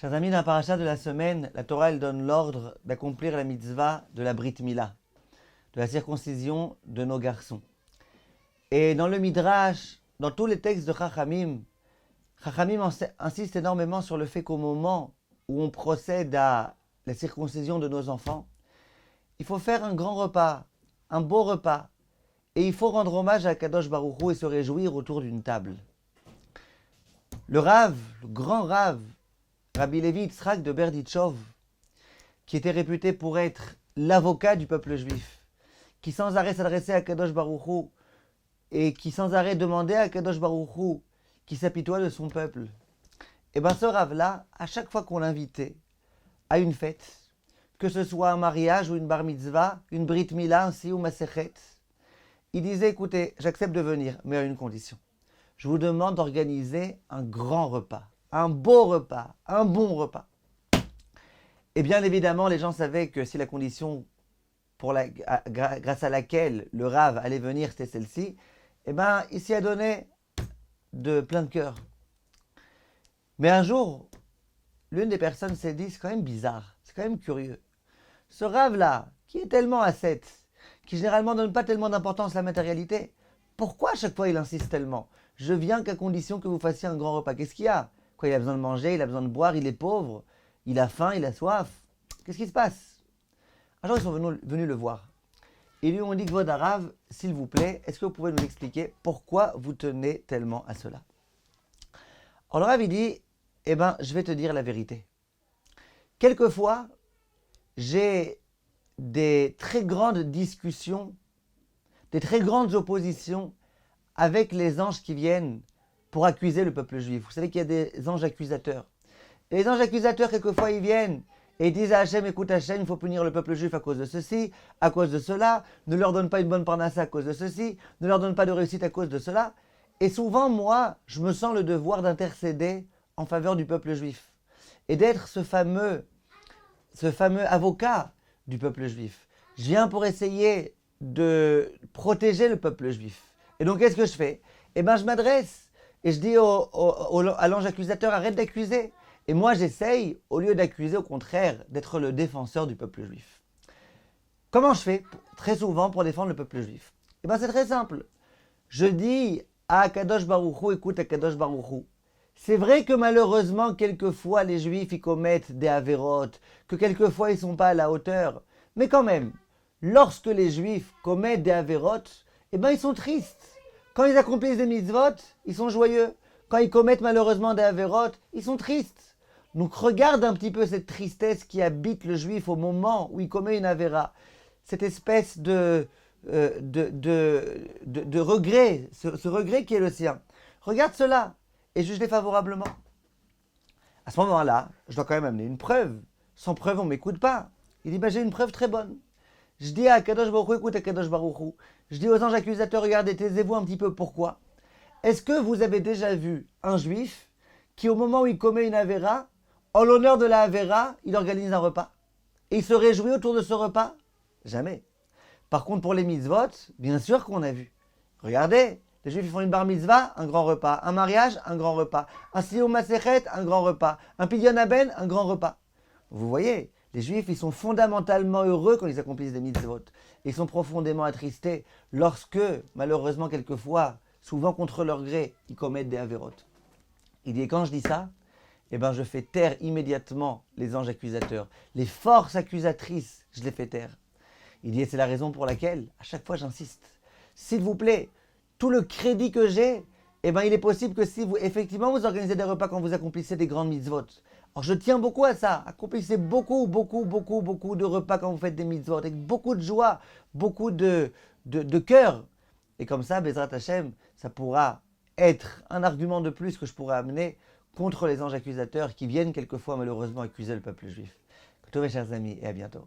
Chers amis, dans la paracha de la semaine, la Torah elle donne l'ordre d'accomplir la mitzvah de la Brit Mila, de la circoncision de nos garçons. Et dans le Midrash, dans tous les textes de Chachamim, Chachamim insiste énormément sur le fait qu'au moment où on procède à la circoncision de nos enfants, il faut faire un grand repas, un beau repas, et il faut rendre hommage à Kadosh Baruch Hu et se réjouir autour d'une table. Le Rav, le grand Rav, Rabbi Levi Yitzhak de Berditchov, qui était réputé pour être l'avocat du peuple juif, qui sans arrêt s'adressait à Kadosh Baruch Hu et qui sans arrêt demandait à Kadosh Baruch Hu qui s'apitoie de son peuple. Et bien ce Rav-là, à chaque fois qu'on l'invitait à une fête, que ce soit un mariage ou une bar mitzvah, une brit mila ainsi ou masechet, il disait, écoutez, j'accepte de venir, mais à une condition. Je vous demande d'organiser un grand repas, un beau repas, un bon repas. Et bien évidemment, les gens savaient que si la condition grâce à laquelle le Rav allait venir, c'était celle-ci, eh bien, il s'y a donné de plein de cœur. Mais un jour, l'une des personnes s'est dit, c'est quand même bizarre, c'est quand même curieux. Ce Rav-là, qui est tellement ascète, qui généralement ne donne pas tellement d'importance à la matérialité, pourquoi à chaque fois il insiste tellement? Je viens qu'à condition que vous fassiez un grand repas. Qu'est-ce qu'il y a? Quoi, il a besoin de manger, il a besoin de boire, il est pauvre, il a faim, il a soif. Qu'est-ce qui se passe? Un jour, ils sont venus le voir. Ils lui ont dit, Kvod Harav, s'il vous plaît, est-ce que vous pouvez nous expliquer pourquoi vous tenez tellement à cela? Alors le Rav, il dit, eh bien, je vais te dire la vérité. Quelquefois, j'ai des très grandes discussions, des très grandes oppositions avec les anges qui viennent pour accuser le peuple juif. Vous savez qu'il y a des anges accusateurs. Et les anges accusateurs, quelquefois, ils viennent et ils disent à Hachem, écoute Hachem, il faut punir le peuple juif à cause de ceci, à cause de cela, ne leur donne pas une bonne parnassa à cause de ceci, ne leur donne pas de réussite à cause de cela. Et souvent, moi, je me sens le devoir d'intercéder en faveur du peuple juif et d'être ce fameux avocat du peuple juif. Je viens pour essayer de protéger le peuple juif. Et donc, qu'est-ce que je fais? Eh bien, je m'adresse et je dis à l'ange accusateur, arrête d'accuser. Et moi, j'essaye, au lieu d'accuser, au contraire, d'être le défenseur du peuple juif. Comment je fais très souvent pour défendre le peuple juif? Eh bien, c'est très simple. Je dis à Kadosh Baruch Hu, écoute à Kadosh Baruch Hu, c'est vrai que malheureusement, quelquefois, les juifs, ils commettent des avérotes, que quelquefois, ils ne sont pas à la hauteur. Mais quand même, lorsque les juifs commettent des avérotes, eh bien, ils sont tristes. Quand ils accomplissent des mitzvot, ils sont joyeux. Quand ils commettent malheureusement des avérotes, ils sont tristes. Donc regarde un petit peu cette tristesse qui habite le juif au moment où il commet une avéra. Cette espèce de regret, ce regret qui est le sien. Regarde cela et juge-les favorablement. À ce moment-là, je dois quand même amener une preuve. Sans preuve, on ne m'écoute pas. Il dit, j'ai une preuve très bonne. Je dis à Kadosh Baruch Hu, écoute à Kadosh Baruch Hu. Je dis aux anges accusateurs, regardez, taisez-vous un petit peu, pourquoi? Est-ce que vous avez déjà vu un juif qui, au moment où il commet une avéra, en l'honneur de la avéra, il organise un repas? Et il se réjouit autour de ce repas? Jamais. Par contre, pour les mitzvot, bien sûr qu'on a vu. Regardez, les juifs ils font une bar mitzvah, un grand repas. Un mariage, un grand repas. Un siyum masechet, un grand repas. Un pidyon haben, un grand repas. Vous voyez, les juifs, ils sont fondamentalement heureux quand ils accomplissent des mitzvot. Ils sont profondément attristés lorsque, malheureusement, quelquefois, souvent contre leur gré, ils commettent des avérotes. Il dit, et quand je dis ça, eh ben, je fais taire immédiatement les anges accusateurs. Les forces accusatrices, je les fais taire. Il dit, et c'est la raison pour laquelle, à chaque fois, j'insiste. S'il vous plaît, tout le crédit que j'ai, eh ben, il est possible que si vous, effectivement, vous organisez des repas quand vous accomplissez des grandes mitzvot. Alors, je tiens beaucoup à ça. Accomplissez beaucoup de repas quand vous faites des mitzvot, avec beaucoup de joie, beaucoup de cœur. Et comme ça, Bezrat Hashem, ça pourra être un argument de plus que je pourrais amener contre les anges accusateurs qui viennent quelquefois malheureusement accuser le peuple juif. Tous mes chers amis, et à bientôt.